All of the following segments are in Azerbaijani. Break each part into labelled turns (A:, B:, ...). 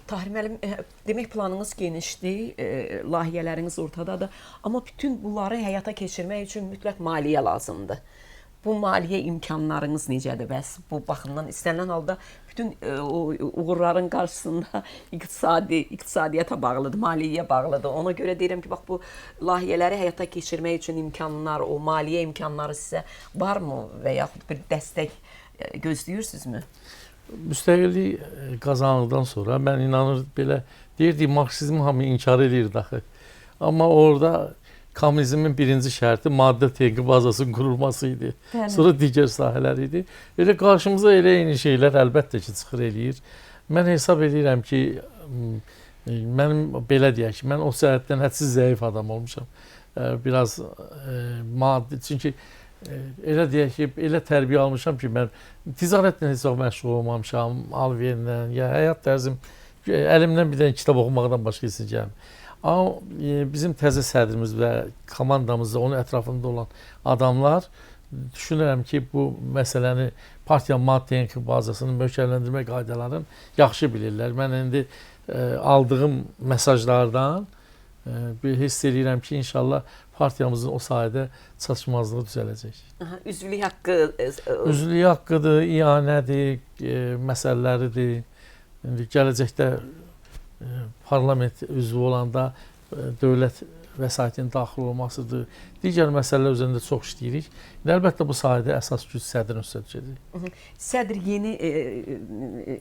A: Tahir müəllim, demək planınız genişdir, layihələriniz ortadadır, amma bütün bunları həyata keçirmək üçün mütləq maliyyə lazımdır. Bu maliyyə imkanlarınız necədir? Bəs bu baxımdan istənilən halda bütün uğurların qarşısında iqtisadiyyata bağlıdır, maliyyəyə bağlıdır. Ona görə deyirəm ki, bax bu layihələri həyata keçirmək üçün imkanlar, o maliyyə imkanları sizə varmı və yaxud bir dəstək gözləyirsinizmi?
B: Müstəqillik qazanıldıqdan sonra mən inanır belə deyirdik, marksizmi hamı inkar edirdi axı. Amma orada kommunizmin birinci şərti maddə texniki bazasının qurulması idi. Bəli. Sonra digər sahələr idi. Elə qarşımıza elə eyni şeylər əlbəttə ki, çıxır eləyir. Mən hesab edirəm ki, mənim belə deyək ki, mən o cəhətdən hədsiz zəif adam olmuşam. Biraz maddi, çünki elə deyək ki, elə tərbiyə almışam ki, mən ticarətlə heç vaxt məşğul olmamışam, alverlə, ya həyat tərzim, əlimdən bir dənə kitab oxumaqdan başqa heç nə gəlmir. Amma bizim təzə sədrimiz və komandamızda, onun ətrafında olan adamlar düşünürəm ki, bu məsələni partiya maddi texniki bazasının möhkəmləndirmə qaydalarını yaxşı bilirlər. Mən indi aldığım mesajlardan bir hiss edirəm ki, inşallah partiyamızın o sahədə çatışmazlığı düzələcək.
A: Üzvlük haqqı...
B: Üzvlük haqqıdır, iyanədir, məsələləridir. Gələcəkdə parlament üzvü olanda dövlət vəsaitinin daxil olmasıdır. Digər məsələlər üzərində çox işləyirik. Əlbəttə bu sahədə əsas güc sədrin üstədir.
A: Sədr yeni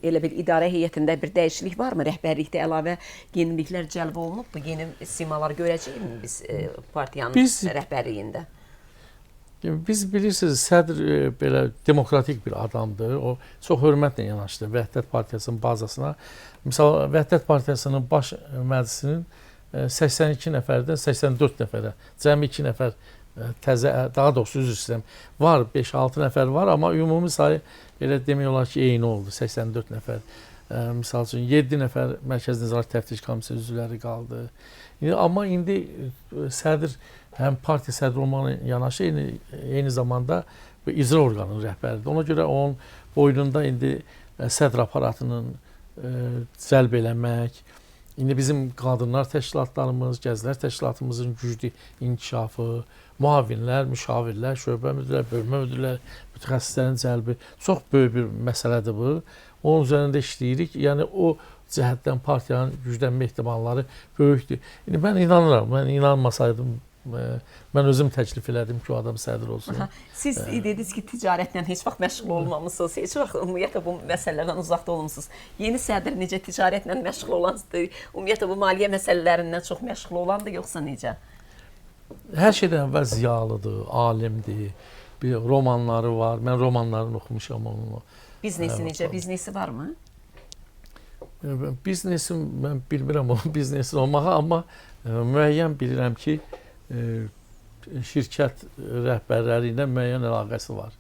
A: elə bir idarə heyətində bir dəyişiklik varmı? Rəhbərlikdə əlavə yeniliklər cəlb olunubmu? Yeni simalar görəcəyikmi biz partiyanın rəhbərliyində?
B: Biz bilirsiniz, sədr belə demokratik bir adamdır. O çox hörmətlə yanaşdı Vəhdət Partiyasının bazasına. Misal, Vəhdət Partiyasının baş məclisinin 82 nəfərdən 84 nəfərə, cəmi 2 nəfər təzə, daha doğrusu üzr istəyirəm, var, 5-6 nəfər var, amma ümumi sayı elə demək olar ki, eyni oldu, 84 nəfər. Misal üçün, 7 nəfər Mərkəzi Nəzarət Təftiş Komissiyası üzvləri qaldı. Amma indi sədr həm partiya sədri olmaqla yanaşı, eyni zamanda icra orqanının rəhbəridir. Ona görə onun boynunda indi sədr aparatının cəlb eləmək, indi bizim qadınlar təşkilatlarımız, gənclər təşkilatımızın güclü inkişafı, müavinlər, müşavirlər, şöbə müdürlər, bölmə müdürlər, mütəxəssislərin cəlbi çox böyük bir məsələdir bu. Onun üzərində işləyirik. Yəni o cəhətdən partiyanın güclənmə ehtimalları böyükdür. İndi mən inanıram, mən inanmasaydım, mən özüm təklif elədim ki, o adam sədr olsun.
A: Siz dediniz ki, ticarətlə heç vaxt məşğul olmamısınız, heç vaxt ümumiyyətlə bu məsələlərdən uzaqda olmuşsunuz. Yeni sədr necə ticarətlə məşğul olandır, ümumiyyətlə bu maliyyə məsələlərindən çox məşğul olandır, yoxsa necə?
B: Hər şeydən əvvəl ziyalıdır, alimdir, bir romanları var. Mən romanlarını oxumuşam onunla.
A: Biznesi necə? Biznesi varmı?
B: Biznesim, mən bilmirəm onun biznesi olmağı, amma müəyyən bilirəm ki, şirkət rəhbərləri ilə müəyyən əlaqəsi var.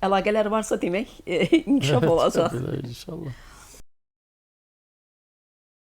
A: Əlaqələr varsa demək inkişaf olacaq.
B: İnşallah.